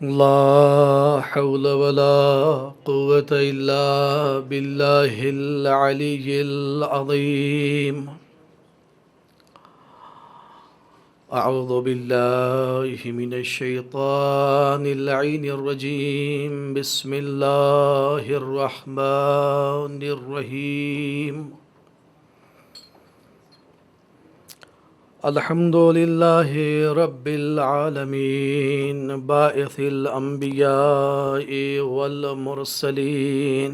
لا حول ولا قوة إلا بالله العلي العظيم. أعوذ بالله من الشيطان اللعين الرجيم. بسم الله الرحمن الرحيم. الحمد لله رب العالمين باعث الأنبياء والمرسلين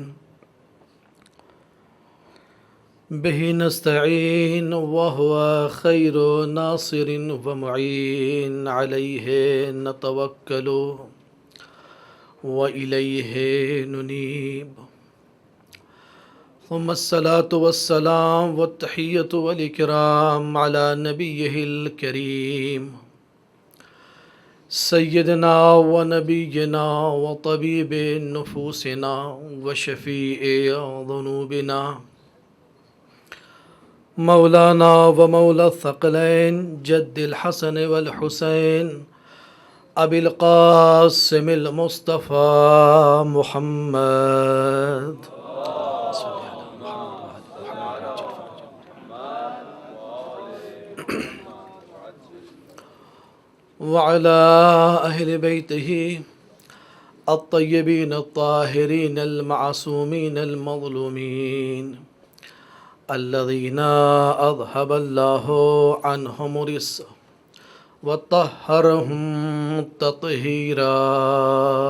به نستعين وهو خير ناصر ومعين عليه نتوكل وإليه ننيب. ثم الصلاة والسلام والتحية والإكرام على نبيه الكريم سيدنا ونبينا وطبيب نفوسنا وشفيع ذنوبنا مولانا ومولى الثقلين جد الحسن والحسين أبي القاسم المصطفى محمد وعلى أهل بيته الطيبين الطاهرين المعصومين المظلومين الذين أذهب الله عنهم الرجس وطهرهم تطهيرا.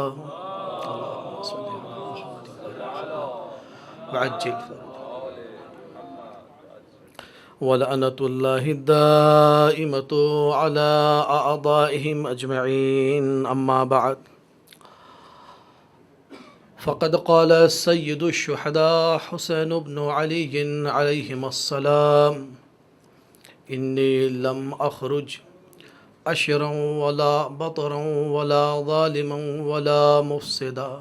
اللهم صل على محمد وعجل ولعنة الله الدائمة على أعضائهم أجمعين. أما بعد، فقد قال سيد الشهداء حسين بن علي عليهما السلام: إني لم أخرج أشرا ولا بطرا ولا ظالما ولا مفسدا،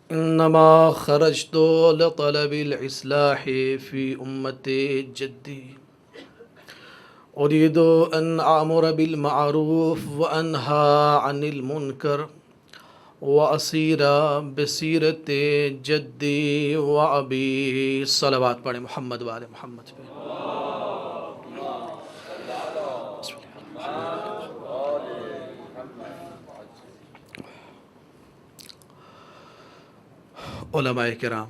إنما خرجت لطلب الإصلاح في أمة جدي، أريد أن أأمر بالمعروف وأنهى عن المنكر وأسير بسيرة جدي وأبي. صلوات پڑھیں محمد وآل محمد پہ. علماء کرام،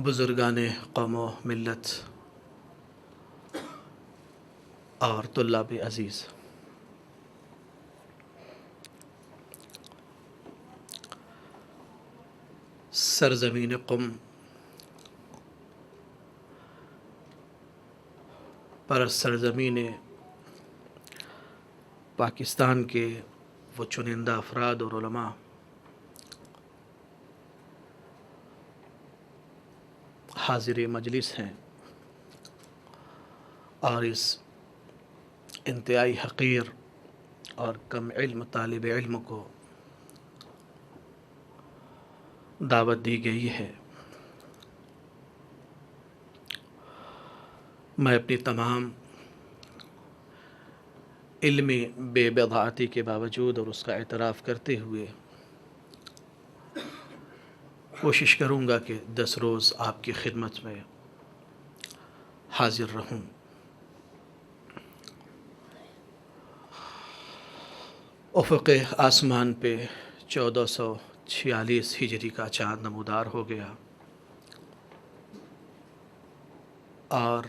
بزرگان قوم و ملت اور طلاب عزیز، سرزمین قم پر سرزمین پاکستان کے وہ چنندہ افراد اور علماء حاضر مجلس ہیں، اور اس انتہائی حقیر اور کم علم طالب علم کو دعوت دی گئی ہے. میں اپنی تمام علمی بے بضاعتی کے باوجود اور اس کا اعتراف کرتے ہوئے کوشش کروں گا کہ 10 روز آپ کی خدمت میں حاضر رہوں. افق آسمان پہ 1446 ہجری کا چاند نمودار ہو گیا، اور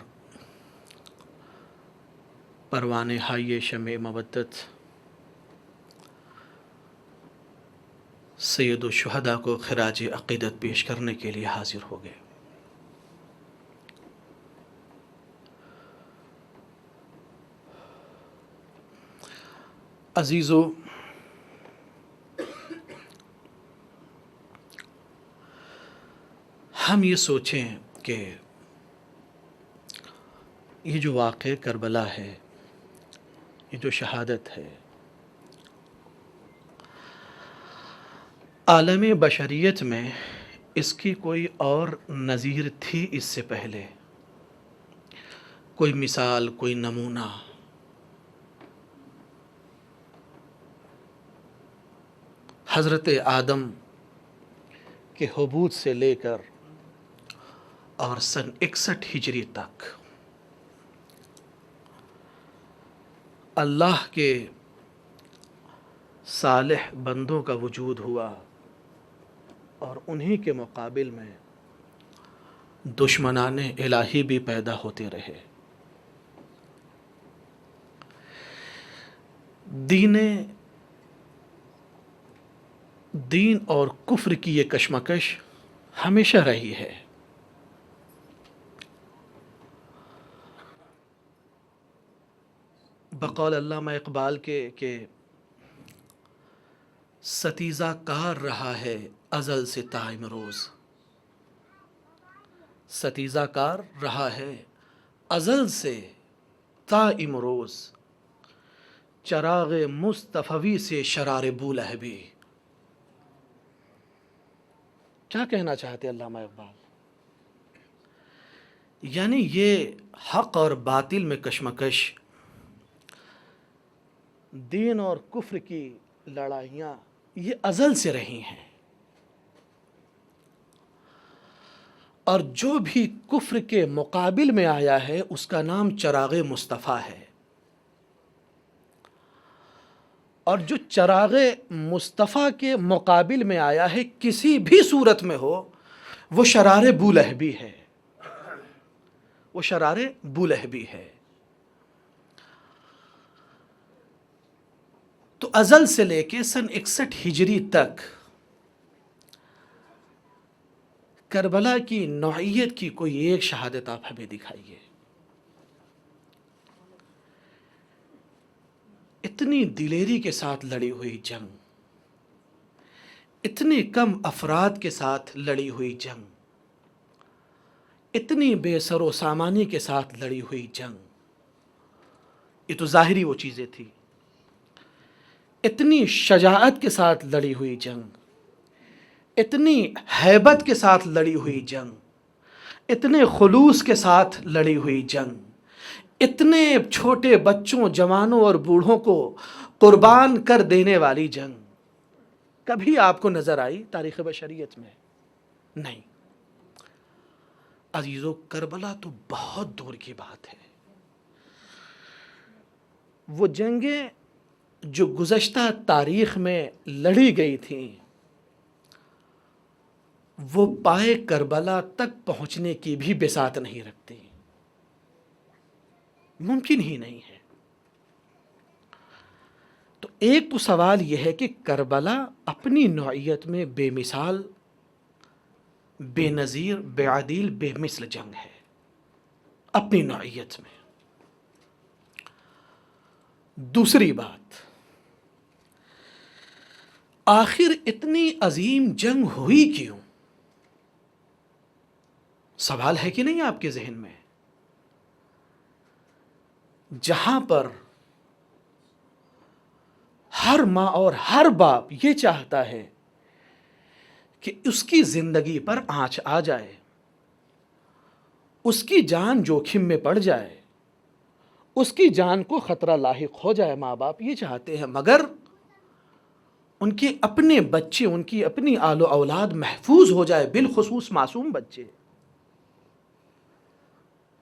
پروان ہائے شمع مودت سید الشہداء کو خراج عقیدت پیش کرنے کے لیے حاضر ہو گئے. عزیزو، ہم یہ سوچیں کہ یہ جو واقع کربلا ہے، یہ جو شہادت ہے، عالم بشریت میں اس کی کوئی اور نظیر تھی اس سے پہلے؟ کوئی مثال، کوئی نمونہ؟ حضرت آدم کے حبوط سے لے کر اور سن 61 ہجری تک اللہ کے صالح بندوں کا وجود ہوا اور انہی کے مقابل میں دشمنان الہی بھی پیدا ہوتے رہے. دین اور کفر کی یہ کشمکش ہمیشہ رہی ہے. بقول علامہ اقبال کے کہ ستیزہ کار رہا ہے ازل سے تا امروز. ستیزہ کار رہا ہے ازل سے تا امروز، چراغ مصطفی سے شرار بولہبی. کیا کہنا چاہتے علامہ اقبال؟ یعنی یہ حق اور باطل میں کشمکش، دین اور کفر کی لڑائیاں یہ ازل سے رہی ہیں، اور جو بھی کفر کے مقابل میں آیا ہے اس کا نام چراغ مصطفیٰ ہے، اور جو چراغ مصطفیٰ کے مقابل میں آیا ہے کسی بھی صورت میں ہو وہ شرار بولہبی ہے، وہ شرار بولہبی ہے. تو ازل سے لے کے سن 61 ہجری تک کربلا کی نوعیت کی کوئی ایک شہادت آپ ہمیں دکھائیے. اتنی دلیری کے ساتھ لڑی ہوئی جنگ، اتنے کم افراد کے ساتھ لڑی ہوئی جنگ، اتنی بے سر و سامانی کے ساتھ لڑی ہوئی جنگ، یہ تو ظاہری وہ چیزیں تھیں. اتنی شجاعت کے ساتھ لڑی ہوئی جنگ، اتنی ہیبت کے ساتھ لڑی ہوئی جنگ، اتنے خلوص کے ساتھ لڑی ہوئی جنگ، اتنے چھوٹے بچوں، جوانوں اور بوڑھوں کو قربان کر دینے والی جنگ کبھی آپ کو نظر آئی تاریخ بشریت میں؟ نہیں. عزیزو، کربلا تو بہت دور کی بات ہے. وہ جنگیں جو گزشتہ تاریخ میں لڑی گئی تھیں وہ پائے کربلا تک پہنچنے کی بھی بساط نہیں رکھتی، ممکن ہی نہیں ہے. تو ایک تو سوال یہ ہے کہ کربلا اپنی نوعیت میں بے مثال، بے نظیر، بے عدیل، بے مثل جنگ ہے اپنی نوعیت میں. دوسری بات، آخر اتنی عظیم جنگ ہوئی کیوں؟ سوال ہے کہ نہیں آپ کے ذہن میں؟ جہاں پر ہر ماں اور ہر باپ یہ چاہتا ہے کہ اس کی زندگی پر آنچ آ جائے، اس کی جان جوکھم میں پڑ جائے، اس کی جان کو خطرہ لاحق ہو جائے، ماں باپ یہ چاہتے ہیں، مگر ان کے اپنے بچے، ان کی اپنی آل و اولاد محفوظ ہو جائے، بالخصوص معصوم بچے.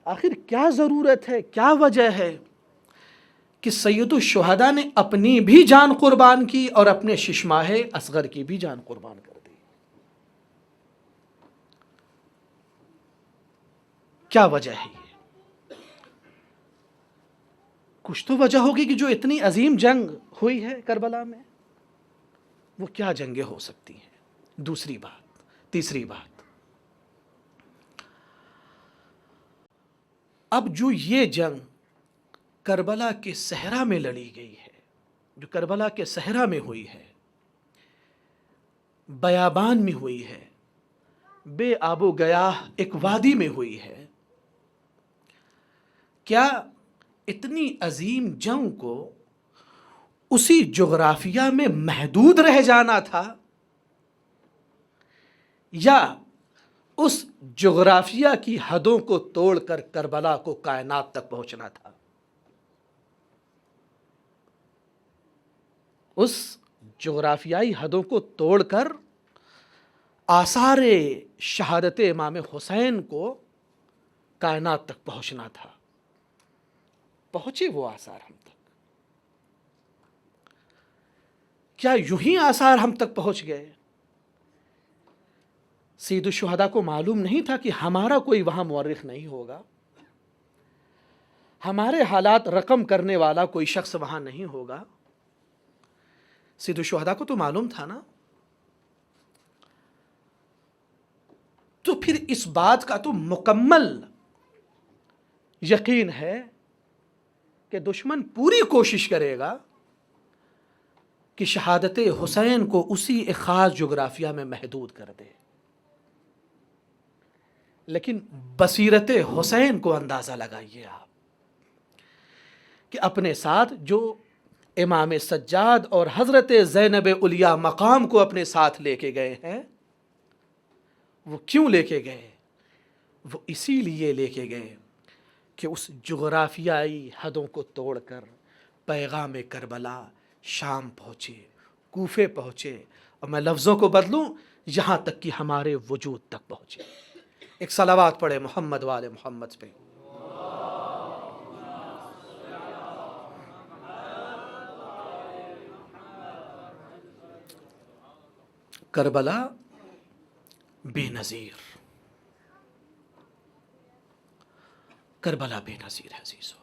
آخر کیا ضرورت ہے، کیا وجہ ہے کہ سید الشہداء نے اپنی بھی جان قربان کی اور اپنے ششماہ اصغر کی بھی جان قربان کر دی؟ کیا وجہ ہے یہ؟ کچھ تو وجہ ہوگی کہ جو اتنی عظیم جنگ ہوئی ہے کربلا میں، وہ کیا جنگیں ہو سکتی ہیں؟ دوسری بات، تیسری بات، اب جو یہ جنگ کربلا کے صحرا میں لڑی گئی ہے، جو کربلا کے صحرا میں ہوئی ہے، بیابان میں ہوئی ہے، بے آب و گیاہ ایک وادی میں ہوئی ہے، کیا اتنی عظیم جنگ کو اسی جغرافیہ میں محدود رہ جانا تھا، یا اس جغرافیہ کی حدوں کو توڑ کر کربلا کو کائنات تک پہنچنا تھا؟ اس جغرافیائی حدوں کو توڑ کر آثار شہادت امام حسین کو کائنات تک پہنچنا تھا. پہنچے وہ آثار ہم تک؟ کیا یوں ہی آثار ہم تک پہنچ گئے؟ سید الشہداء کو معلوم نہیں تھا کہ ہمارا کوئی وہاں مورخ نہیں ہوگا، ہمارے حالات رقم کرنے والا کوئی شخص وہاں نہیں ہوگا؟ سید الشہداء کو تو معلوم تھا نا. تو پھر اس بات کا تو مکمل یقین ہے کہ دشمن پوری کوشش کرے گا کہ شہادت حسین کو اسی ایک خاص جغرافیہ میں محدود کر دے. لیکن بصیرت حسین کو اندازہ لگائیے آپ کہ اپنے ساتھ جو امام سجاد اور حضرت زینب علیہ مقام کو اپنے ساتھ لے کے گئے ہیں، وہ کیوں لے کے گئے؟ وہ اسی لیے لے کے گئے کہ اس جغرافیائی حدوں کو توڑ کر پیغام کربلا شام پہنچے، کوفے پہنچے، اور میں لفظوں کو بدلوں، یہاں تک کہ ہمارے وجود تک پہنچے. ایک صلوات پڑھے محمد والے محمد پہ. کربلا بے نظیر، کربلا بے نظیر ہے عزیزو.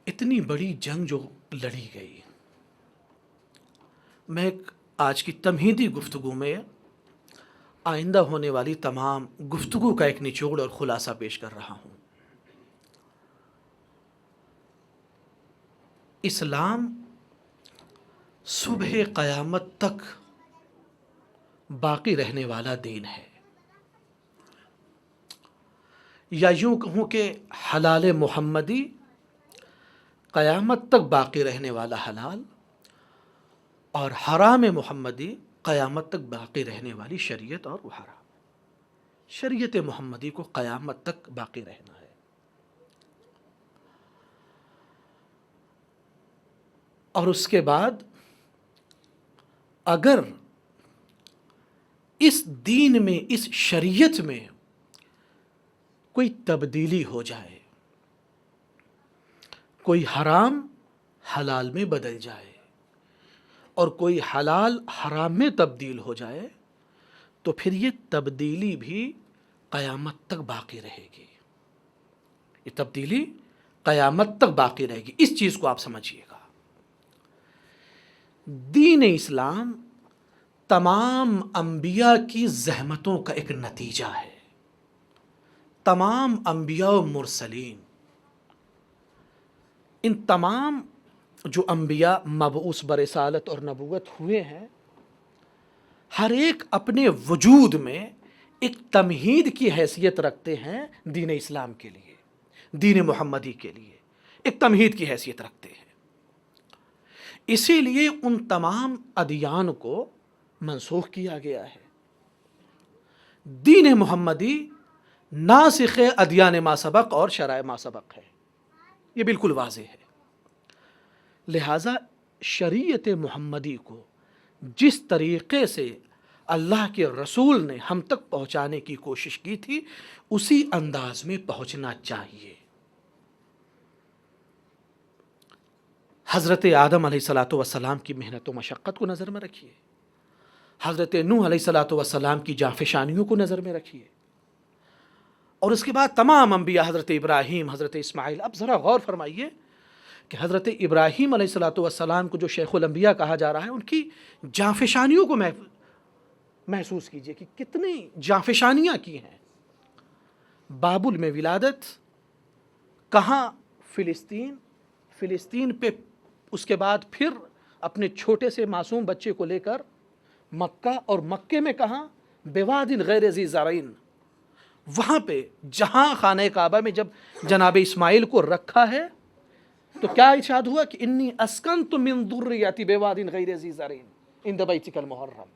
اتنی بڑی جنگ جو لڑی گئی، میں آج کی تمہیدی گفتگو میں آئندہ ہونے والی تمام گفتگو کا ایک نچوڑ اور خلاصہ پیش کر رہا ہوں. اسلام صبح قیامت تک باقی رہنے والا دین ہے، یا یوں کہوں کہ حلال محمدی قیامت تک باقی رہنے والا حلال، اور حرام محمدی قیامت تک باقی رہنے والی شریعت اور وہ حرام. شریعت محمدی کو قیامت تک باقی رہنا ہے. اور اس کے بعد اگر اس دین میں، اس شریعت میں کوئی تبدیلی ہو جائے، کوئی حرام حلال میں بدل جائے اور کوئی حلال حرام میں تبدیل ہو جائے، تو پھر یہ تبدیلی بھی قیامت تک باقی رہے گی. یہ تبدیلی قیامت تک باقی رہے گی. اس چیز کو آپ سمجھیے گا. دین اسلام تمام انبیاء کی زحمتوں کا ایک نتیجہ ہے. تمام انبیاء و مرسلین، ان تمام جو انبیاء مبعوث برسالت اور نبوت ہوئے ہیں، ہر ایک اپنے وجود میں ایک تمہید کی حیثیت رکھتے ہیں دین اسلام کے لیے، دین محمدی کے لیے ایک تمہید کی حیثیت رکھتے ہیں. اسی لیے ان تمام ادیان کو منسوخ کیا گیا ہے. دین محمدی ناسخ ادیان ما سبق اور شرائع ما سبق ہے، یہ بالکل واضح ہے. لہٰذا شریعت محمدی کو جس طریقے سے اللہ کے رسول نے ہم تک پہنچانے کی کوشش کی تھی، اسی انداز میں پہنچنا چاہیے. حضرت آدم علیہ الصلاۃ والسلام کی محنت و مشقت کو نظر میں رکھیے، حضرت نوح علیہ الصلاۃ والسلام کی جانفشانیوں کو نظر میں رکھیے، اور اس کے بعد تمام انبیاء، حضرت ابراہیم، حضرت اسماعیل. اب ذرا غور فرمائیے کہ حضرت ابراہیم علیہ الصلاۃ والسلام کو جو شیخ الانبیاء کہا جا رہا ہے، ان کی جانفشانیوں کو محسوس کیجئے کہ کتنی جانفشانیاں کی ہیں. بابل میں ولادت، کہاں؟ فلسطین پہ، اس کے بعد پھر اپنے چھوٹے سے معصوم بچے کو لے کر مکہ، اور مکے میں کہاں؟ بواد غیر ذی زرعین. وہاں پہ جہاں خانہ کعبہ میں جب جناب اسماعیل کو رکھا ہے تو کیا ارشاد ہوا کہ انی اسکنت من ذریتی بواد غیر ذی زرعین عند بیتک المحرم.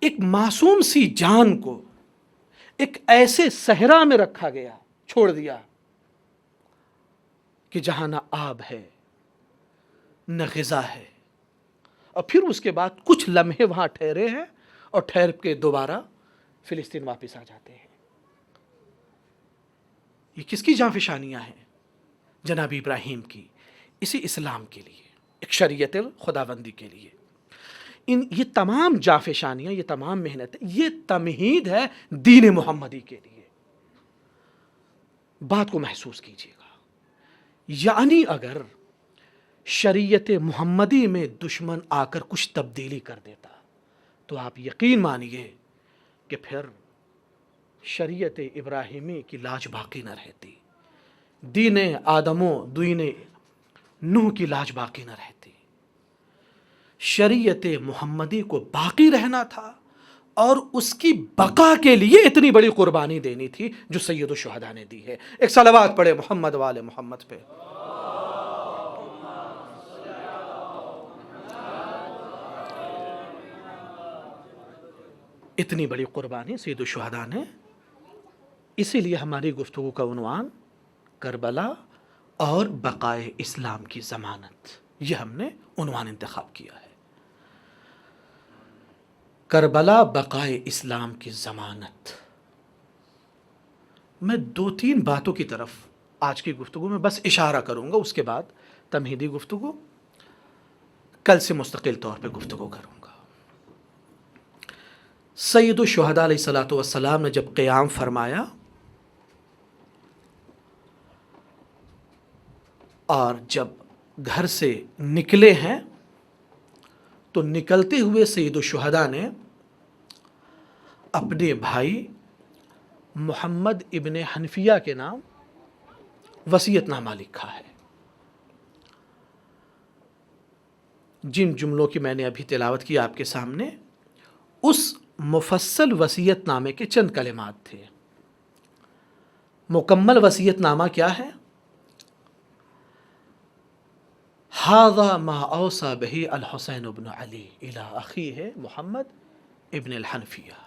ایک معصوم سی جان کو ایک ایسے صحرا میں رکھا گیا، چھوڑ دیا. کہ جہاں نہ آب ہے نہ غذا ہے، اور پھر اس کے بعد کچھ لمحے وہاں ٹھہرے ہیں اور ٹھہر کے دوبارہ فلسطین واپس آ جاتے ہیں۔ یہ کس کی جانفشانیاں ہیں؟ جناب ابراہیم کی، اسی اسلام کے لیے، ایک شریعت خداوندی کے لیے۔ یہ تمام جانفشانیاں، یہ تمام محنت، یہ تمہید ہے دین محمدی کے لیے۔ بات کو محسوس کیجیے گا، یعنی اگر شریعت محمدی میں دشمن آ کر کچھ تبدیلی کر دیتا تو آپ یقین مانیے کہ پھر شریعت ابراہیمی کی لاج باقی نہ رہتی، دین آدم و دین نوح کی لاج باقی نہ رہتی۔ شریعت محمدی کو باقی رہنا تھا اور اس کی بقا کے لیے اتنی بڑی قربانی دینی تھی جو سید الشہداء نے دی ہے۔ ایک صلوات پڑھے محمد وآل محمد پہ۔ اتنی بڑی قربانی سید الشہداء نے، اسی لیے ہماری گفتگو کا عنوان کربلا اور بقائے اسلام کی ضمانت، یہ ہم نے عنوان انتخاب کیا ہے۔ کربلا بقائے اسلام کی ضمانت۔ میں 2-3 باتوں کی طرف آج کی گفتگو میں بس اشارہ کروں گا، اس کے بعد تمہیدی گفتگو کل سے مستقل طور پہ گفتگو کروں گا۔ سید الشہداء علیہ الصلوۃ والسلام نے جب قیام فرمایا اور جب گھر سے نکلے ہیں تو نکلتے ہوئے سید الشہداء نے اپنے بھائی محمد ابن حنفیہ کے نام وصیت نامہ لکھا ہے۔ جن جملوں کی میں نے ابھی تلاوت کی آپ کے سامنے، اس مفصل وصیت نامے کے چند کلمات تھے۔ مکمل وصیت نامہ کیا ہے؟ ھذا ما اوصى به الحسین بن علی الی اخیہ محمد ابن الحنفیہ،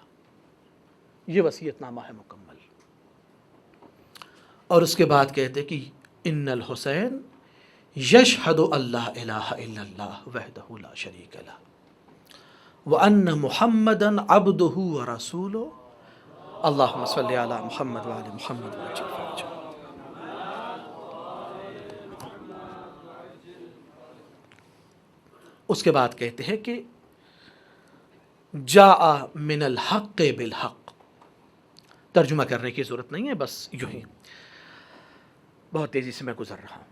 یہ وصیت نامہ ہے مکمل۔ اور اس کے بعد کہتے کہ ان الحسین یشہد ان لا الہ الا اللہ وحدہ لا شریک لہ وان محمدا عبدہ ورسولہ اللہم صلی علی محمد وعلی محمد وعجل فرجہ۔ اس کے بعد کہتے ہیں کہ جاء من الحق بالحق۔ ترجمہ کرنے کی ضرورت نہیں ہے، بس یوں ہی بہت تیزی سے میں گزر رہا ہوں۔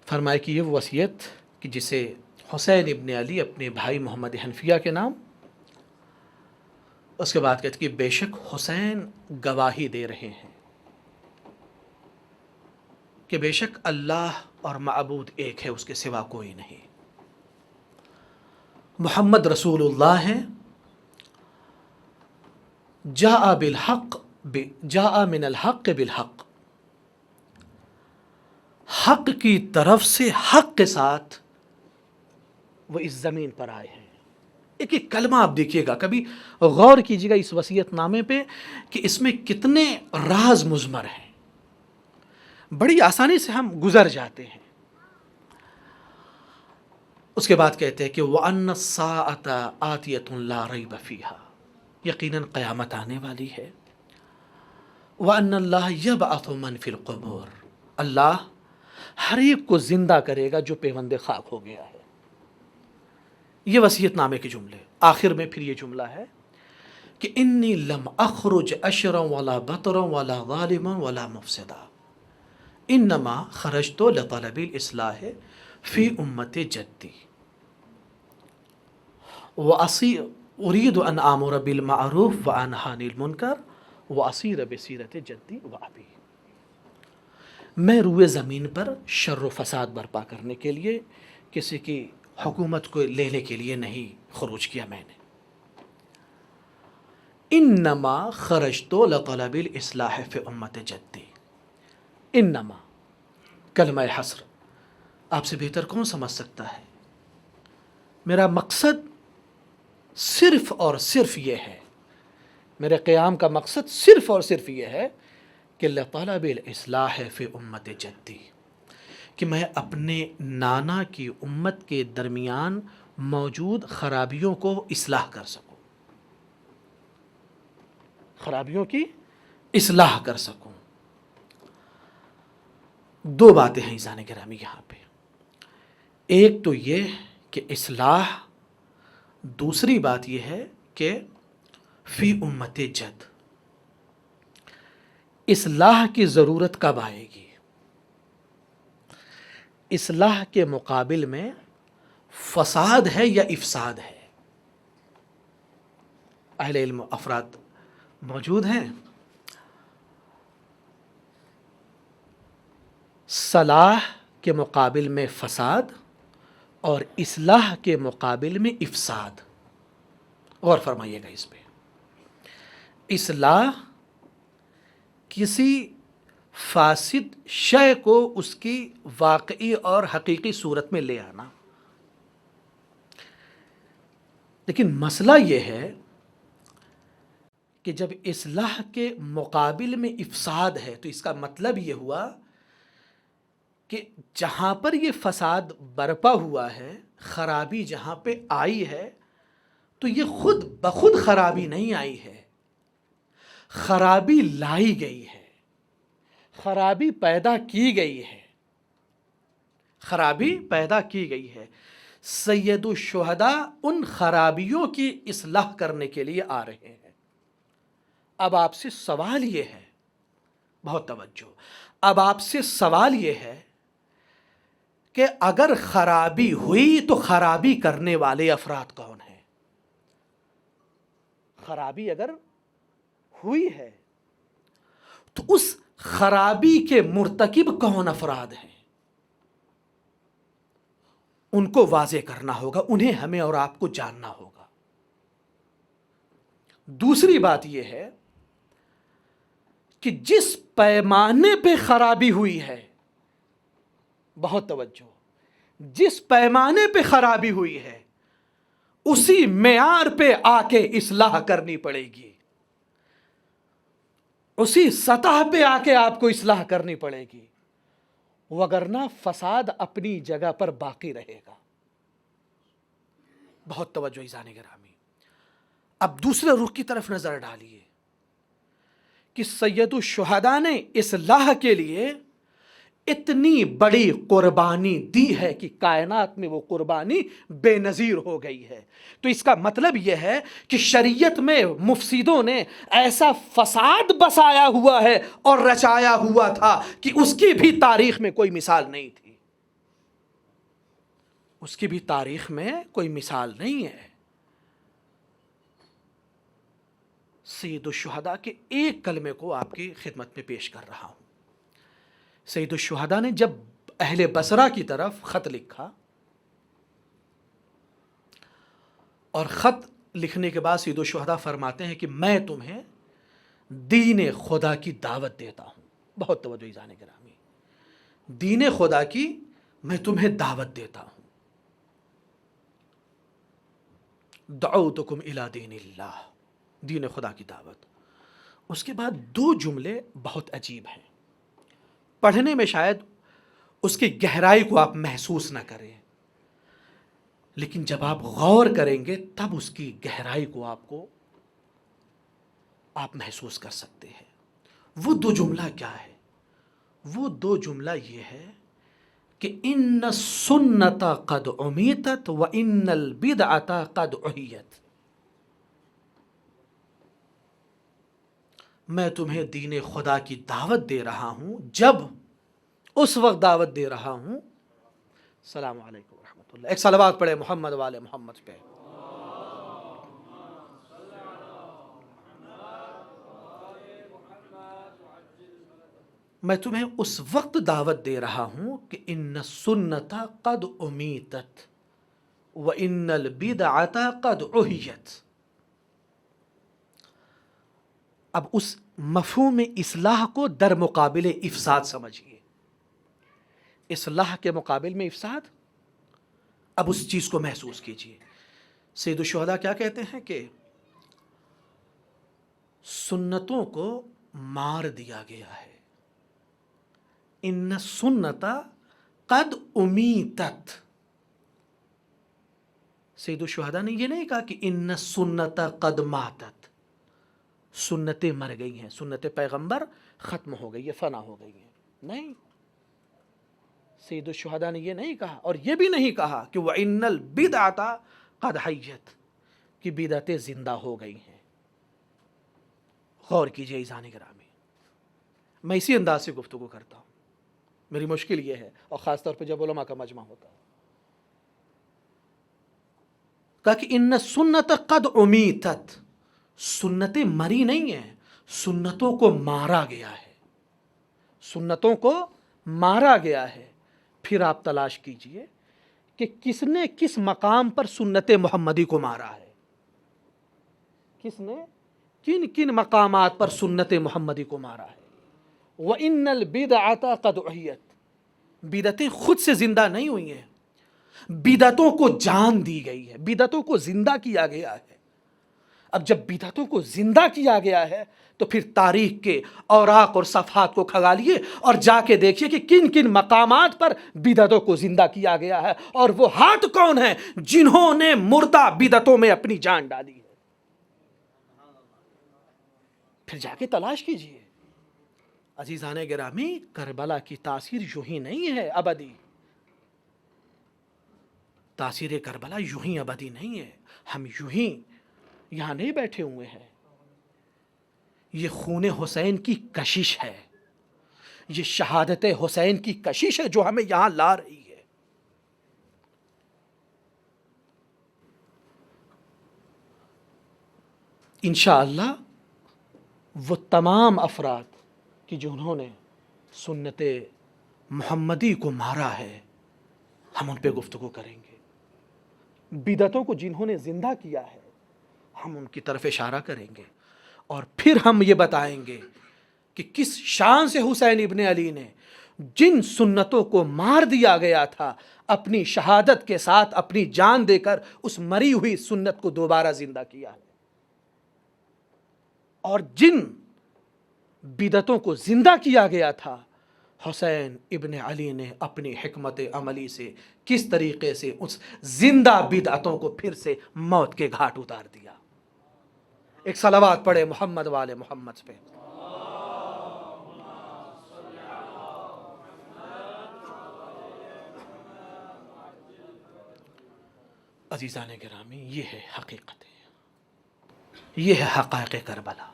فرمائے کہ یہ وہ وصیت کہ جسے حسین ابن علی اپنے بھائی محمد حنفیہ کے نام، اس کے بعد کہتے کہ بے شک حسین گواہی دے رہے ہیں کہ بے شک اللہ اور معبود ایک ہے، اس کے سوا کوئی نہیں، محمد رسول اللہ ہیں، جاء بالحق جاء من الحق بالحق، حق کی طرف سے حق کے ساتھ وہ اس زمین پر آئے ہیں۔ ایک ایک کلمہ آپ دیکھیے گا، کبھی غور کیجیے گا اس وصیت نامے پہ کہ اس میں کتنے راز مضمر ہیں، بڑی آسانی سے ہم گزر جاتے ہیں۔ اس کے بعد کہتے ہیں کہ وَأَنَّ السَّاعَةَ آتِيَةٌ لَا رَيْبَ فِيهَا، یقیناً قیامت آنے والی ہے۔ وَأَنَّ اللَّهَ يَبْعَثُ مَنْ فِي الْقُبُورِ، اللہ ہر ایک کو زندہ کرے گا جو پیوند خاک ہو گیا ہے۔ یہ وصیت نامے کے جملے۔ آخر میں پھر یہ جملہ ہے کہ انی لم اخرج اشرا ولا بطرا ولا ظالما ولا مفسدا انما خرجت لطلب الاصلاح فی امت جدی اريد ان آمر بالمعروف وانہى عن المنکر واسیر بسیرت جدی وابی۔ میں روئے زمین پر شر و فساد برپا کرنے کے لیے، کسی کی حکومت کو لینے کے لیے نہیں خروج کیا میں نے۔ انما خرجت لطلب الاصلاح فی امت جدی، انما کلمہ حصر، آپ سے بہتر کون سمجھ سکتا ہے؟ میرا مقصد صرف اور صرف یہ ہے، میرے قیام کا مقصد صرف اور صرف یہ ہے کہ لطلب الاصلاح فی امت جدی، کہ میں اپنے نانا کی امت کے درمیان موجود خرابیوں کو اصلاح کر سکوں، خرابیوں کی اصلاح کر سکوں۔ دو باتیں ہیں عزیزان گرامی یہاں پہ، ایک تو یہ کہ اصلاح، دوسری بات یہ ہے کہ فی امت جد، اصلاح کی ضرورت کب آئے گی؟ اصلاح کے مقابل میں فساد ہے یا افساد ہے؟ اہل علم افراد موجود ہیں، صلاح کے مقابل میں فساد اور اصلاح کے مقابل میں افساد۔ غور فرمائیے گا اس پہ۔ اصلاح کسی فاسد شے کو اس کی واقعی اور حقیقی صورت میں لے آنا، لیکن مسئلہ یہ ہے کہ جب اصلاح کے مقابل میں افساد ہے تو اس کا مطلب یہ ہوا کہ جہاں پر یہ فساد برپا ہوا ہے، خرابی جہاں پہ آئی ہے، تو یہ خود بخود خرابی نہیں آئی ہے، خرابی لائی گئی ہے، خرابی پیدا کی گئی ہے، خرابی پیدا کی گئی ہے۔ سید الشہداء ان خرابیوں کی اصلاح کرنے کے لیے آ رہے ہیں۔ اب آپ سے سوال یہ ہے، بہت توجہ، اب آپ سے سوال یہ ہے کہ اگر خرابی ہوئی تو خرابی کرنے والے افراد کون ہیں؟ خرابی اگر ہوئی ہے تو اس خرابی کے مرتکب کون افراد ہیں؟ ان کو واضح کرنا ہوگا، انہیں ہمیں اور آپ کو جاننا ہوگا۔ دوسری بات یہ ہے کہ جس پیمانے پہ خرابی ہوئی ہے، بہت توجہ، جس پیمانے پہ خرابی ہوئی ہے اسی معیار پہ آ کے اصلاح کرنی پڑے گی، اسی سطح پہ آ کے آپ کو اصلاح کرنی پڑے گی، وگرنہ فساد اپنی جگہ پر باقی رہے گا۔ بہت توجہ عزیزان گرامی۔ اب دوسرے رخ کی طرف نظر ڈالیے کہ سید الشہداء نے اصلاح کے لیے اتنی بڑی قربانی دی ہے کہ کائنات میں وہ قربانی بے نظیر ہو گئی ہے۔ تو اس کا مطلب یہ ہے کہ شریعت میں مفسدوں نے ایسا فساد بسایا ہوا ہے اور رچایا ہوا تھا کہ اس کی بھی تاریخ میں کوئی مثال نہیں تھی، اس کی بھی تاریخ میں کوئی مثال نہیں ہے۔ سید الشہداء کے ایک کلمے کو آپ کی خدمت میں پیش کر رہا ہوں۔ سید الشہداء نے جب اہل بصرہ کی طرف خط لکھا، اور خط لکھنے کے بعد سید الشہداء فرماتے ہیں کہ میں تمہیں دین خدا کی دعوت دیتا ہوں۔ بہت توجہ عزیزان گرامی، دین خدا کی میں تمہیں دعوت دیتا ہوں۔ دعوتکم الی دین اللہ، دین خدا کی دعوت۔ اس کے بعد دو جملے بہت عجیب ہیں، پڑھنے میں شاید اس کی گہرائی کو آپ محسوس نہ کریں، لیکن جب آپ غور کریں گے تب اس کی گہرائی کو آپ محسوس کر سکتے ہیں۔ وہ دو جملہ کیا ہے؟ وہ دو جملہ یہ ہے کہ ان السنت قد امیتت و ان البدعۃ قد احیت۔ میں تمہیں دین خدا کی دعوت دے رہا ہوں، جب اس وقت دعوت دے رہا ہوں، السلام علیکم ورحمۃ اللہ، ایک صلوات پڑھے محمد والے محمد پہ۔ میں تمہیں اس وقت دعوت دے رہا ہوں کہ ان السنت قد امیتت و ان البدعۃ قد احیت۔ اب اس مفہوم اصلاح کو در مقابل افساد سمجھیے، اصلاح کے مقابل میں افساد۔ اب اس چیز کو محسوس کیجیے۔ سید الشہداء کیا کہتے ہیں کہ سنتوں کو مار دیا گیا ہے، ان السنت قد امیتت. سید الشہداء نے یہ نہیں کہا کہ ان السنت قد ماتت، سنتیں مر گئی ہیں، سنت پیغمبر ختم ہو گئی ہے، فنا ہو گئی ہیں. نہیں، سید الشہداء نے یہ نہیں کہا، اور یہ بھی نہیں کہا کہ وَإِنَّ الْبِدْعَةَ قَدْ حَيَّتْ، کہ بدعتیں زندہ ہو گئی ہیں. غور کیجئے عزیزان گرامی، میں اسی انداز سے گفتگو کرتا ہوں، میری مشکل یہ ہے، اور خاص طور پہ جب علماء کا مجمع ہوتا ہے. کہا کہ ان سنت قد امیتت، سنتیں مری نہیں ہیں، سنتوں کو مارا گیا ہے، سنتوں کو مارا گیا ہے. پھر آپ تلاش کیجئے کہ کس نے کس مقام پر سنت محمدی کو مارا ہے، کس نے کن کن مقامات پر سنت محمدی کو مارا ہے. وَإِنَّ الْبِدْعَةَ قَدْ أُحْيَتْ، بدعتیں خود سے زندہ نہیں ہوئی ہیں، بدعتوں کو جان دی گئی ہے، بدعتوں کو زندہ کیا گیا ہے. اب جب بدعتوں کو زندہ کیا گیا ہے تو پھر تاریخ کے اوراق اور صفحات کو کھگالیے اور جا کے دیکھیے کہ کن کن مقامات پر بدعتوں کو زندہ کیا گیا ہے، اور وہ ہاتھ کون ہیں جنہوں نے مردہ بدعتوں میں اپنی جان ڈالی ہے. پھر جا کے تلاش کیجئے. عزیزان گرامی، کربلا کی تاثیر یوں ہی نہیں ہے ابدی، تاثیر کربلا یوں ہی ابدی نہیں ہے. ہم یوں ہی یہاں نہیں بیٹھے ہوئے ہیں، یہ خون حسین کی کشش ہے، یہ شہادت حسین کی کشش ہے جو ہمیں یہاں لا رہی ہے. انشاءاللہ وہ تمام افراد کہ جنہوں نے سنت محمدی کو مارا ہے، ہم ان پہ گفتگو کریں گے. بدعتوں کو جنہوں نے زندہ کیا ہے، ہم ان کی طرف اشارہ کریں گے، اور پھر ہم یہ بتائیں گے کہ کس شان سے حسین ابن علی نے جن سنتوں کو مار دیا گیا تھا، اپنی شہادت کے ساتھ اپنی جان دے کر اس مری ہوئی سنت کو دوبارہ زندہ کیا ہے، اور جن بدعتوں کو زندہ کیا گیا تھا، حسین ابن علی نے اپنی حکمت عملی سے کس طریقے سے اس زندہ بدعتوں کو پھر سے موت کے گھاٹ اتار دیا. ایک صلوات پڑھے محمد والے محمد پہ. عزیزان گرامی، یہ ہے حقیقت، یہ ہے حقائق کربلا.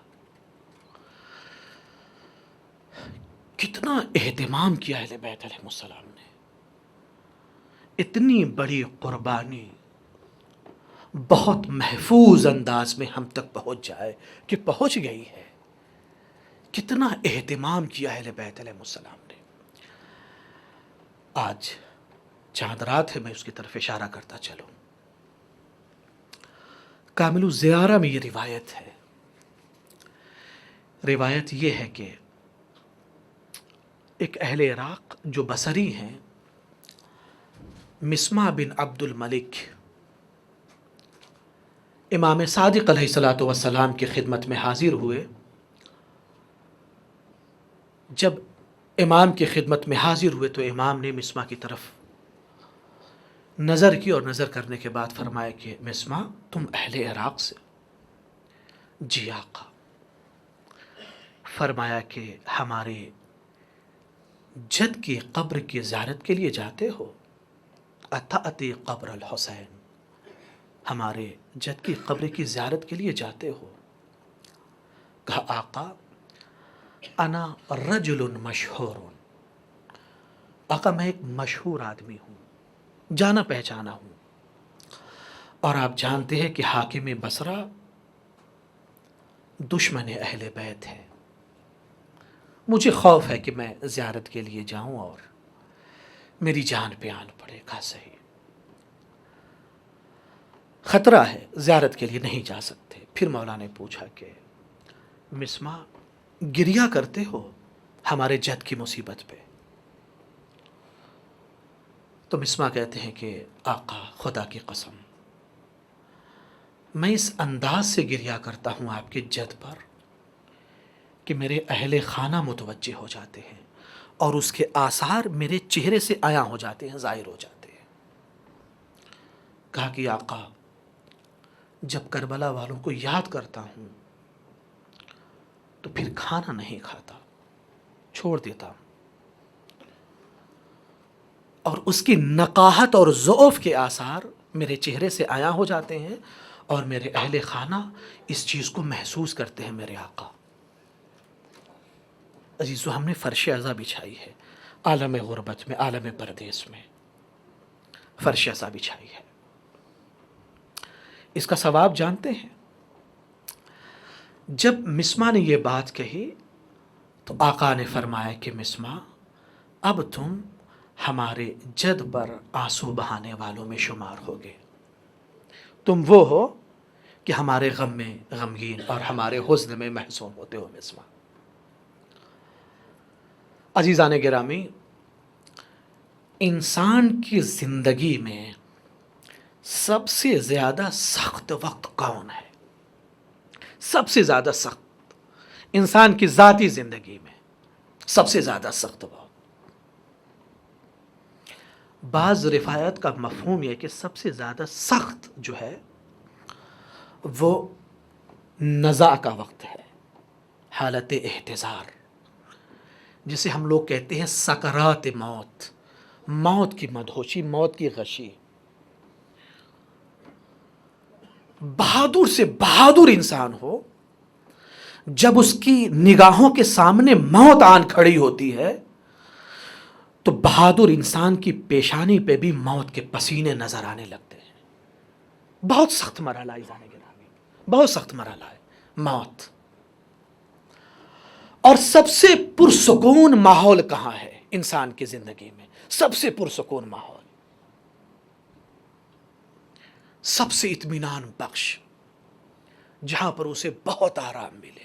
کتنا اہتمام کیا اہل بیت علیہ السلام نے، اتنی بڑی قربانی بہت محفوظ انداز میں ہم تک پہنچ جائے کہ پہنچ گئی ہے. کتنا اہتمام کیا اہل بیت علیہ السلام نے. آج چاند رات ہے، میں اس کی طرف اشارہ کرتا چلوں. کامل الزیارہ میں یہ روایت ہے، روایت یہ ہے کہ ایک اہل عراق جو بصری ہیں، مسمع بن عبد الملک، امام صادق علیہ الصلاۃ والسلام کی خدمت میں حاضر ہوئے. جب امام کی خدمت میں حاضر ہوئے تو امام نے مسمع کی طرف نظر کی، اور نظر کرنے کے بعد فرمایا کہ مسمع، تم اہل عراق سے؟ جی آقا. فرمایا کہ ہمارے جد کی قبر کی زیارت کے لیے جاتے ہو؟ اتأتی قبر الحسین، ہمارے جد کی قبر کی زیارت کے لیے جاتے ہو؟ کہا آقا انا رجل مشہور، آقا میں ایک مشہور آدمی ہوں، جانا پہچانا ہوں، اور آپ جانتے ہیں کہ حاکم بصرہ دشمن اہل بیت ہے. مجھے خوف ہے کہ میں زیارت کے لیے جاؤں اور میری جان پہ آن پڑے. کہا صحیح، خطرہ ہے، زیارت کے لیے نہیں جا سکتے. پھر مولا نے پوچھا کہ مسمع گریہ کرتے ہو ہمارے جد کی مصیبت پہ؟ تو مسمع کہتے ہیں کہ آقا خدا کی قسم، میں اس انداز سے گریہ کرتا ہوں آپ کے جد پر کہ میرے اہل خانہ متوجہ ہو جاتے ہیں اور اس کے آثار میرے چہرے سے عیاں ہو جاتے ہیں، ظاہر ہو جاتے ہیں۔ کہا کہ آقا جب کربلا والوں کو یاد کرتا ہوں تو پھر کھانا نہیں کھاتا، چھوڑ دیتا ہوں، اور اس کی نقاہت اور ضعف کے آثار میرے چہرے سے عیاں ہو جاتے ہیں اور میرے اہل خانہ اس چیز کو محسوس کرتے ہیں میرے آقا۔ عزیزو، ہم نے فرش عزا بچھائی ہے عالم غربت میں، عالم پردیس میں فرش عزا بچھائی ہے۔ اس کا ثواب جانتے ہیں؟ جب مسما نے یہ بات کہی تو آقا نے فرمایا کہ مسما، اب تم ہمارے جد پر آنسو بہانے والوں میں شمار ہوگے، تم وہ ہو کہ ہمارے غم میں غمگین اور ہمارے حزن میں محزون ہوتے ہو مسما۔ عزیزان گرامی، انسان کی زندگی میں سب سے زیادہ سخت وقت کون ہے؟ سب سے زیادہ سخت انسان کی ذاتی زندگی میں سب سے زیادہ سخت وقت، بعض روایت کا مفہوم یہ کہ سب سے زیادہ سخت جو ہے وہ نزع کا وقت ہے، حالت احتضار، جسے ہم لوگ کہتے ہیں سکرات موت، موت کی مدہوشی، موت کی غشی۔ بہادر سے بہادر انسان ہو، جب اس کی نگاہوں کے سامنے موت آن کھڑی ہوتی ہے تو بہادر انسان کی پیشانی پہ بھی موت کے پسینے نظر آنے لگتے ہیں۔ بہت سخت مرحلہ ہے جانے کے نامی، بہت سخت مرحلہ ہے موت۔ اور سب سے پرسکون ماحول کہاں ہے انسان کی زندگی میں؟ سب سے پرسکون ماحول، سب سے اطمینان بخش، جہاں پر اسے بہت آرام ملے،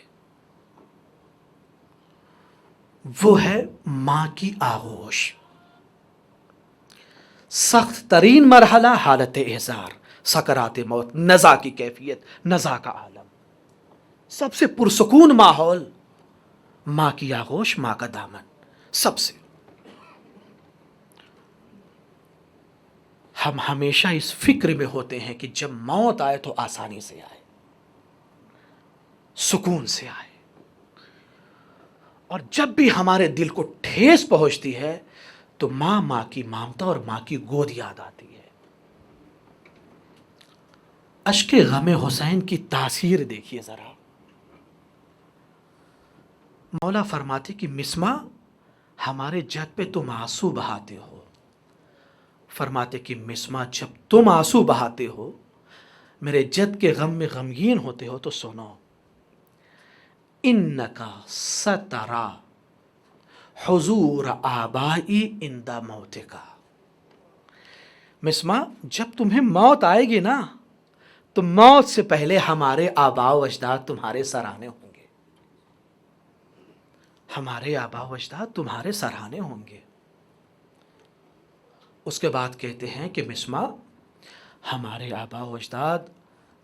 وہ ہے ماں کی آغوش۔ سخت ترین مرحلہ حالت احزار، سکرات موت، نزع کی کیفیت، نزع کا عالم۔ سب سے پرسکون ماحول ماں کی آغوش، ماں کا دامن۔ سب سے ہم ہمیشہ اس فکر میں ہوتے ہیں کہ جب موت آئے تو آسانی سے آئے، سکون سے آئے، اور جب بھی ہمارے دل کو ٹھیس پہنچتی ہے تو ماں کی ممتا اور ماں کی گود یاد آتی ہے۔ اشک غم حسین کی تاثیر دیکھیے ذرا۔ مولا فرماتے کہ مسما، ہمارے جد پہ تم آنسو بہاتے ہو۔ فرماتے کہ مسما، جب تم آنسو بہاتے ہو، میرے جد کے غم میں غمگین ہوتے ہو، تو سنو، انکا سترا حضور آبائی عند موتکا۔ مسما، جب تمہیں موت آئے گی نا تو موت سے پہلے ہمارے آباء و اجداد تمہارے سرانے ہوں گے، ہمارے آباء و اجداد تمہارے سرانے ہوں گے۔ اس کے بعد کہتے ہیں کہ مسما، ہمارے آباء و اجداد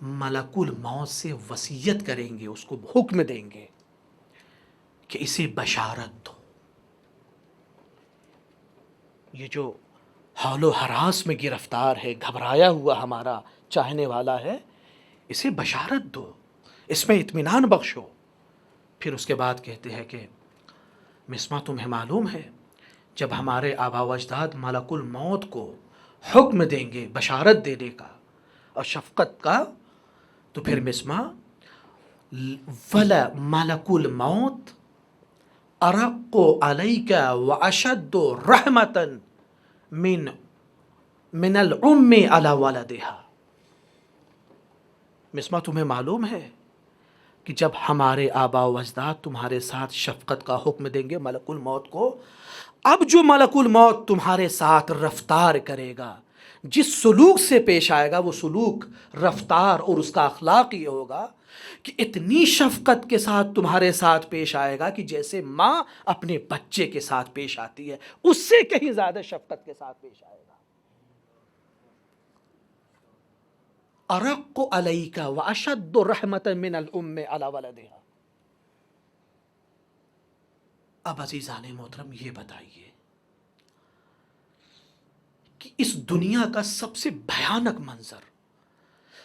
ملک الموت سے وصیت کریں گے، اس کو حکم دیں گے کہ اسے بشارت دو۔ یہ جو حال و ہراس میں گرفتار ہے، گھبرایا ہوا ہمارا چاہنے والا ہے، اسے بشارت دو، اس میں اطمینان بخشو۔ پھر اس کے بعد کہتے ہیں کہ مسما، تمہیں معلوم ہے جب ہمارے آباء و اجداد ملک الموت کو حکم دیں گے بشارت دینے کا اور شفقت کا، تو پھر مسما، ولا ملک الموت ارق علیک واشد رحمتا من الام علی ولدہا۔ مسما، تمہیں معلوم ہے کہ جب ہمارے آباء و اجداد تمہارے ساتھ شفقت کا حکم دیں گے ملک الموت کو، اب جو ملک الموت تمہارے ساتھ رفتار کرے گا، جس سلوک سے پیش آئے گا، وہ سلوک، رفتار اور اس کا اخلاق یہ ہوگا کہ اتنی شفقت کے ساتھ تمہارے ساتھ پیش آئے گا کہ جیسے ماں اپنے بچے کے ساتھ پیش آتی ہے، اس سے کہیں زیادہ شفقت کے ساتھ پیش آئے گا۔ ارق علیک واشد رحمتا من الام علی ولدہا۔ اب عزیزان محترم یہ بتائیے کہ اس دنیا کا سب سے بھیانک منظر،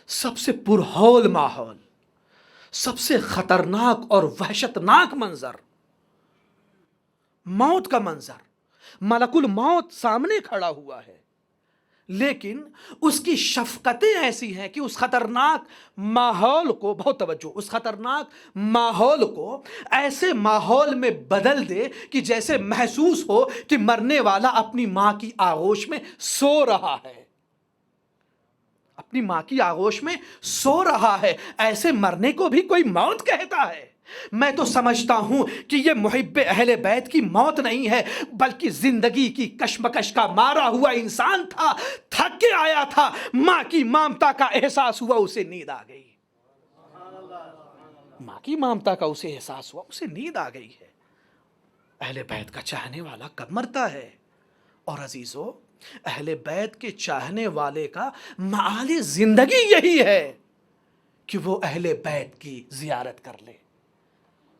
سب سے پرہول ماحول، سب سے خطرناک اور وحشتناک منظر موت کا منظر، ملک الموت سامنے کھڑا ہوا ہے، لیکن اس کی شفقتیں ایسی ہیں کہ اس خطرناک ماحول کو، بہت توجہ، اس خطرناک ماحول کو ایسے ماحول میں بدل دے کہ جیسے محسوس ہو کہ مرنے والا اپنی ماں کی آغوش میں سو رہا ہے، اپنی ماں کی آغوش میں سو رہا ہے۔ ایسے مرنے کو بھی کوئی موت کہتا ہے؟ میں تو سمجھتا ہوں کہ یہ محب اہل بیت کی موت نہیں ہے، بلکہ زندگی کی کشمکش کا مارا ہوا انسان تھا، تھک کے آیا تھا، ماں کی ممتا کا احساس ہوا، اسے نیند آ گئی، ماں کی ممتا کا اسے احساس ہوا، اسے نیند آ گئی ہے۔ اہل بیت کا چاہنے والا کب مرتا ہے؟ اور عزیزو، اہل بیت کے چاہنے والے کا معال زندگی یہی ہے کہ وہ اہل بیت کی زیارت کر لے۔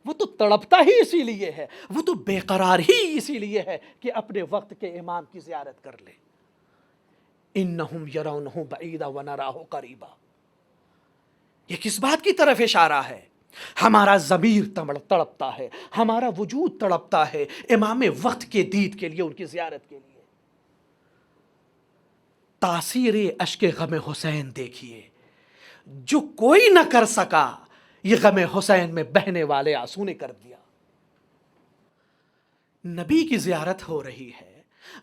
وہ تو تڑپتا ہی اسی لیے ہے، وہ تو بے قرار ہی اسی لیے ہے کہ اپنے وقت کے امام کی زیارت کر لے۔ انہم یرونہ بعیدا ونراہ قریبا، یہ کس بات کی طرف اشارہ ہے؟ ہمارا ضمیر تڑپتا ہے، ہمارا وجود تڑپتا ہے امام وقت کے دید کے لیے، ان کی زیارت کے لیے۔ تاثیر اشک غم حسین دیکھیے، جو کوئی نہ کر سکا یہ غم حسین میں بہنے والے آنسو نے کر دیا۔ نبی کی زیارت ہو رہی ہے،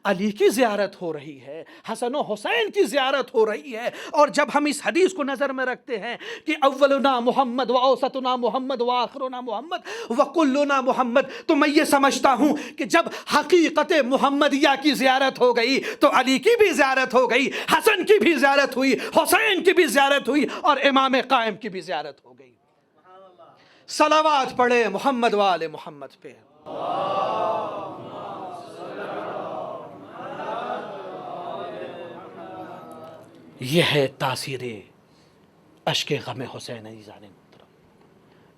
علی کی زیارت ہو رہی ہے، حسن و حسین کی زیارت ہو رہی ہے، اور جب ہم اس حدیث کو نظر میں رکھتے ہیں کہ اولنا محمد و اوسطنا محمد و آخرنا محمد و کلنا محمد، تو میں یہ سمجھتا ہوں کہ جب حقیقت محمدیہ کی زیارت ہو گئی تو علی کی بھی زیارت ہو گئی، حسن کی بھی زیارت ہوئی، حسین کی بھی زیارت ہوئی، اور امام قائم کی بھی زیارت ہو گئی۔ صلوات پڑھے محمد و آل محمد پہ۔ یہ ہے تاثیر اشک غم حسین عزیزان محترم۔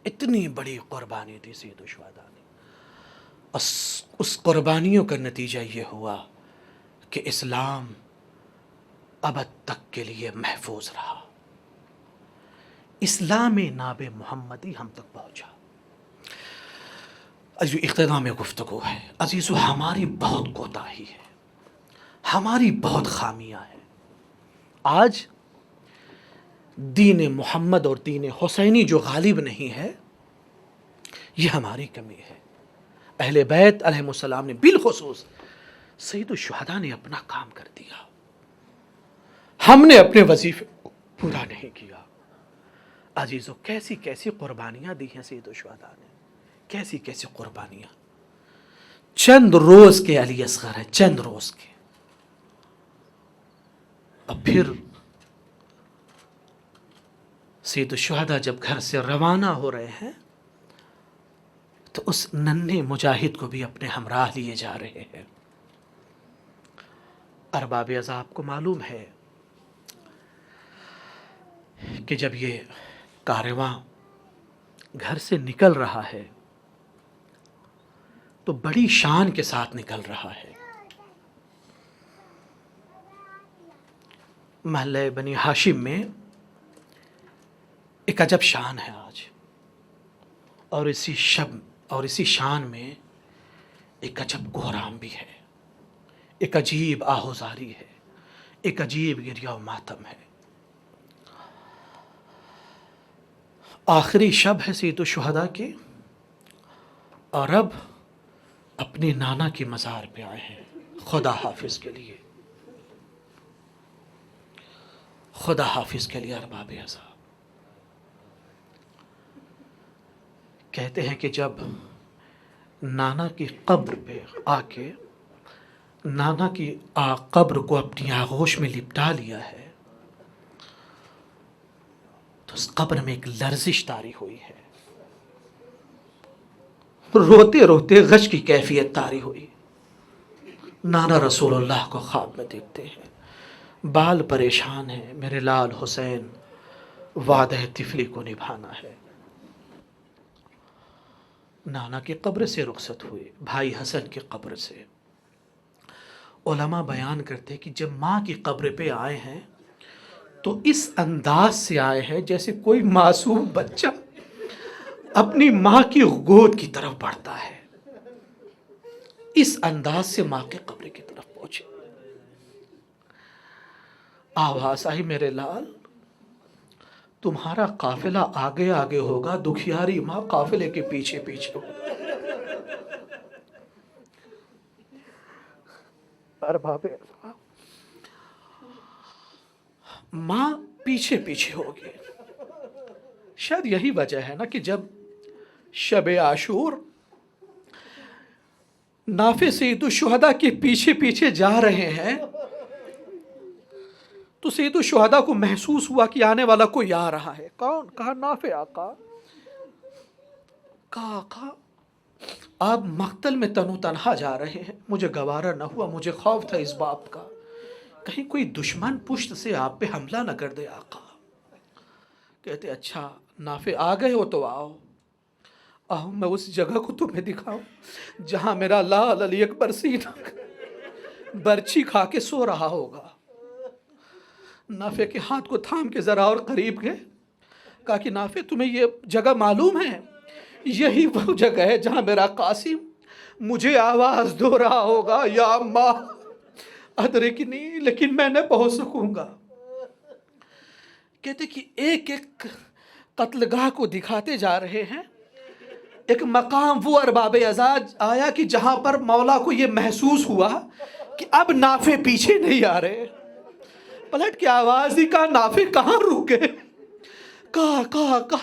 اتنی بڑی قربانی دی سید الشہداء نے، اس قربانیوں کا نتیجہ یہ ہوا کہ اسلام ابد تک کے لیے محفوظ رہا، اسلام ناب محمدی ہم تک پہنچا۔ عزیزو، اختتام گفتگو ہے، عزیزو، ہماری بہت کوتاہی ہے، ہماری بہت خامیاں ہیں۔ آج دین محمد اور دین حسینی جو غالب نہیں ہے، یہ ہماری کمی ہے۔ اہل بیت علیہ السلام نے، بالخصوص سید الشہداء نے اپنا کام کر دیا، ہم نے اپنے وظیفے پورا نہیں کیا۔ عزیزو، کیسی کیسی قربانیاں دی ہیں سید الشہداء نے، کیسی کیسی قربانیاں۔ چند روز کے علی اصغر ہے، چند روز کے، اور پھر سید الشہداء جب گھر سے روانہ ہو رہے ہیں تو اس ننھے مجاہد کو بھی اپنے ہمراہ لیے جا رہے ہیں۔ ارباب اعضاء، آپ کو معلوم ہے کہ جب یہ کارواں گھر سے نکل رہا ہے تو بڑی شان کے ساتھ نکل رہا ہے۔ محلہ بنی ہاشم میں ایک عجب شان ہے آج، اور اسی شان میں ایک عجب کوہرام بھی ہے، ایک عجیب آہوزاری ہے، ایک عجیب گریہ و ماتم ہے۔ آخری شب ہے سید الشہداء کی، اور اب اپنے نانا کی مزار پہ آئے ہیں خدا حافظ کے لیے، خدا حافظ کے لیے۔ ارباب اعضاء کہتے ہیں کہ جب نانا کی قبر پہ آ کے نانا کی قبر کو اپنی آغوش میں لپٹا لیا ہے تو اس قبر میں ایک لرزش طاری ہوئی ہے، روتے روتے غش کی کیفیت طاری ہوئی۔ نانا رسول اللہ کو خواب میں دیکھتے ہیں، بال پریشان ہیں، میرے لال حسین وعدہ طفلی کو نبھانا ہے۔ نانا کی قبر سے رخصت ہوئے، بھائی حسن کی قبر سے۔ علماء بیان کرتے کہ جب ماں کی قبر پہ آئے ہیں تو اس انداز سے آئے ہیں جیسے کوئی معصوم بچہ اپنی ماں کی گود کی طرف بڑھتا ہے، اس انداز سے ماں کے قبر کی طرف پہنچے۔ آواز آئی، میرے لال تمہارا قافلہ آگے آگے ہوگا، دکھیاری ماں قافلے کے پیچھے پیچھے ہوگا۔ ماں پیچھے پیچھے ہوگی۔ شاید یہی وجہ ہے نا کہ جب شب عاشور نافع سید الشہداء کے پیچھے پیچھے جا رہے ہیں تو سید الشہداء کو محسوس ہوا کہ آنے والا کوئی آ رہا ہے۔ کون؟ کہا نافع آقا۔ کہا آقا آپ مقتل میں تنو تنہا جا رہے ہیں، مجھے گوارا نہ ہوا، مجھے خوف تھا اس بات کا کہیں کوئی دشمن پشت سے آپ پہ حملہ نہ کر دے آقا۔ کہتے اچھا نافع آ گئے ہو تو آؤ، آؤ میں اس جگہ کو تمہیں دکھاؤں جہاں میرا لال علی اکبر سینہ برچی کھا کے سو رہا ہوگا۔ نافع کے ہاتھ کو تھام کے ذرا اور قریب گئے، کہا کہ نافع تمہیں یہ جگہ معلوم ہے؟ یہی وہ جگہ ہے جہاں میرا قاسم مجھے آواز دو رہا ہوگا، یا اماں ادرکنی، لیکن میں نہ پہنچ سکوں گا۔ کہتے کہ ایک ایک قتل گاہ کو دکھاتے جا رہے ہیں۔ ایک مقام وہ ارباب اعزاز آیا کہ جہاں پر مولا کو یہ محسوس ہوا کہ اب نافع پیچھے نہیں آ رہے، پلٹ کے آواز دی، کہا نافع کہاں رکے؟ کہا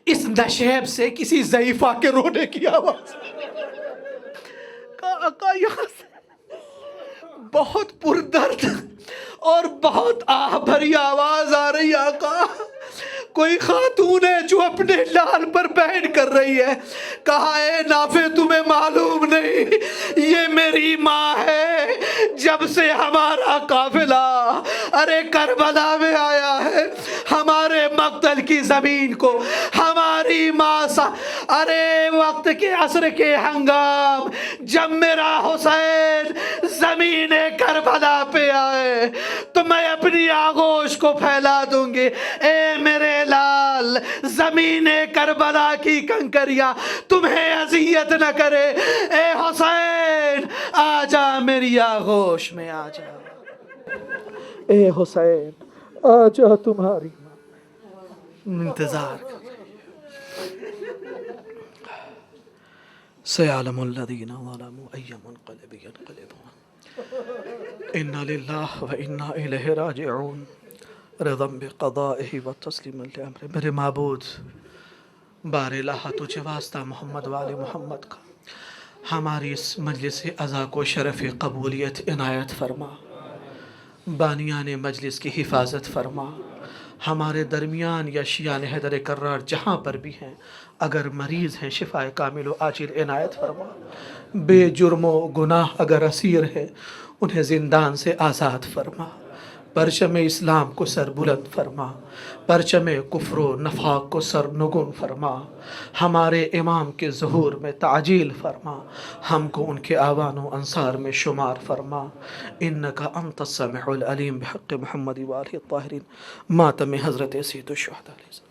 اس نشیب سے کسی ضعیفہ کے رونے کی آواز۔ کہا یہاں سے بہت پردرد اور بہت آہ بھری آواز آ رہی ہے آقا، کوئی خاتون ہے جو اپنے لال پر بہن کر رہی ہے۔ کہا اے نافع تمہیں معلوم نہیں، یہ میری ماں ہے، جب سے ہمارا قافلہ ارے کربلا میں آیا ہے، ہمارے مقتل کی زمین کو ہماری ماں ارے وقت کے عصر کے ہنگام جب میرا حسین زمین کربلا پہ آئے تو میں اپنی آغوش کو پھیلا دوں گی۔ اے میرے لال زمین کربلا کی کنکریاں تمہیں اذیت نہ کرے، اے حسین آ جا میری آغوش میں آ جا، اے حسین آ جا تمہاری انتظار کر۔ سيعلم الذين ظلموا أي منقلب ينقلبون إنا لله وإنا إليه راجعون رضا بقضائه وتسليما لأمره۔ میرے معبود بار الہ تجھے واسطہ محمد وآل محمد کا ہماری اس مجلس عزا کو شرف قبولیت عنایت فرما، بانیان مجلس کی حفاظت فرما، ہمارے درمیان یا شیعان حیدر کرار جہاں پر بھی ہیں اگر مریض ہیں شفاء کامل و عاجل عنایت فرما، بے جرم و گناہ اگر اسیر ہے انہیں زندان سے آزاد فرما، پرچم اسلام کو سر بلند فرما، پرچم کفر و نفاق کو سر نگون فرما، ہمارے امام کے ظہور میں تعجیل فرما، ہم کو ان کے آوان و انصار میں شمار فرما، انکا انت السمع العلیم بحق محمد وآلہ الطاہرین۔ ماتم حضرت سید الشہداء علیہ السلام۔